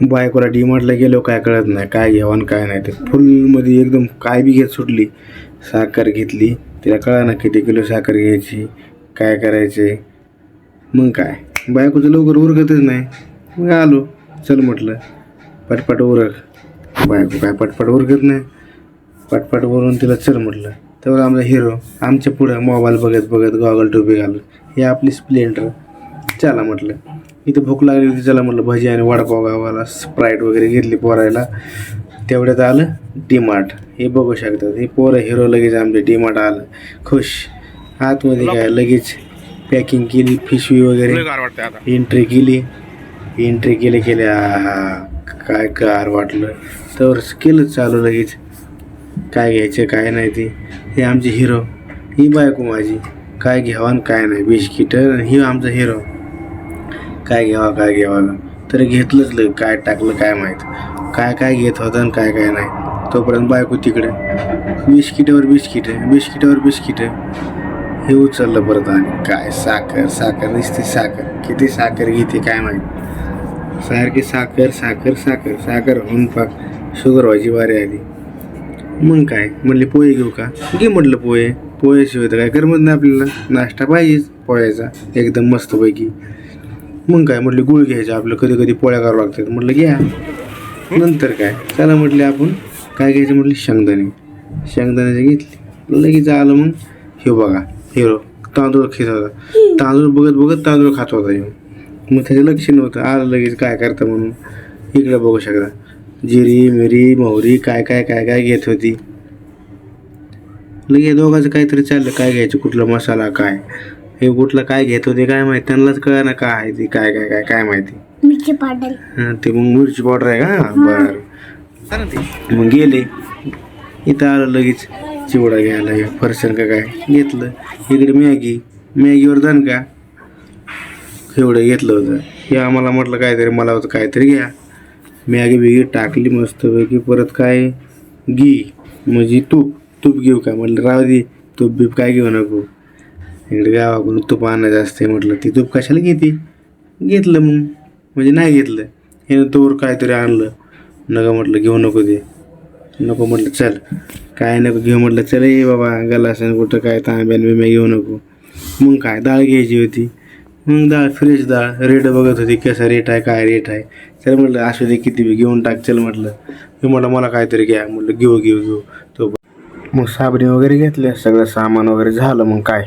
बायकोला डीमार्टला गेलो काय कळत नाही काय घ्यावं आणि काय नाही. ते फुलमध्ये एकदम काय बी घेत सुटली. साखर घेतली, तिला कळा ना किती किलो साखर घ्यायची, काय करायचे. मग काय बायकोचं लवकर उरकतच नाही. मग आलो, चल म्हटलं पटपट उरक. बायको काय पटपट उरकत नाही. पटपट वरून तिला चल म्हटलं. तेव्हा आमचा हिरो आमच्या पुढं मोबाईल बघत बघत गॉगल टोपी घालून, हे आपली स्प्लेंडर. चला म्हटलं, इथं भूक लागली होती, चला म्हटलं भजी आणि वडापाव गावाला, स्प्राईट वगैरे घेतली पोरायला. तेवढ्यात आलं डीमार्ट. हे बघू शकतात, हे पोरं हिरो लगेच आमचे डीमार्ट आलं खुश. आतमध्ये काय लगेच पॅकिंग केली, पिशवी वगैरे एंट्री केली. हा काय कार वाटलं तर केलं चालू लगेच. काय घ्यायचं काय नाही ते. हे आमचे हिरो, ही बायको माझी, काय घ्यावं आणि काय नाही. बिस्किट ही आमचा हिरो, काय घ्यावा तर घेतलंच लग. काय टाकलं काय माहीत, काय घेत होतं आणि काय नाही. तोपर्यंत बायको तिकडे बिस्किटावर बिस्किट हे उचललं परत. आणि काय साखर नुसती साखर, किती साखर घेते काय माहीत. सारखी साखर होऊन पाक शुगर व्हायची बारी आली. मग काय म्हणले पोहे घेऊ का, घे म्हटलं पोह्याशिवाय तर काय करमत नाही आपल्याला. नाश्ता पाहिजेच पोह्याचा एकदम मस्तपैकी. मग काय म्हटले गुळ घ्यायचं, आपलं कधी पोळ्या करावं लागतात. म्हटलं घ्या. नंतर काय चला म्हटले आपण काय घ्यायचं म्हटले शेंगदाण्याचे घेतले. लगेच आलं मग हे बघा हिरो तांदूळ खेत होता. तांदूळ बघत तांदूळ खात होता. मग त्याचं लक्ष नव्हतं. आलं लगेच काय करतं म्हणून. इकडे बघू शकता जिरी मिरी मोहरी काय घेत होती. लगे दोघांचं काहीतरी चाललं, काय घ्यायचं कुठला मसाला काय, हे कुठला काय घेत होते काय माहिती. त्यांनाच कळा ना काय आहे ती काय माहिती. मिरची पावडर. हां ते मग मिरची पावडर आहे का. बरं मग गेले. इथं आलं लगेच चिवडा घ्यायला, फरसाण का काय घेतलं. इकडे मॅगीवर जाण का एवढं घेतलं होतं. हे आम्हाला म्हटलं काहीतरी, मला होतं काहीतरी घ्या. मॅगी बिगी टाकली मस्तपैकी. परत काय घी म्हणजे तूप घेऊ का म्हटलं, राहू दे तूप बीप काय घेऊ नको. इकडे गावाकडून तूप आणायचं असते म्हटलं. ती तूप कशाला घेतलं मग म्हणजे नाही घेतलं. हे तोवर काहीतरी आणलं. नका म्हटलं घेऊ नको ते, नको म्हटलं चल काय नको घेऊ म्हटलं. चल ये बाबा गलासन कुठं काय तांब्यान बिंब्या घेऊ नको. मग काय डाळ घ्यायची होती. मग डाळ फ्रेश डाळ रेट बघत होती, कसा रेट आहे काय रेट आहे. चल म्हटलं असू दे किती बी घेऊन टाक चल म्हटलं. हे म्हटलं मला काहीतरी घ्या म्हटलं. घेऊ तो मग साबणी वगैरे घेतल्या, सगळं सामान वगैरे झालं. मग काय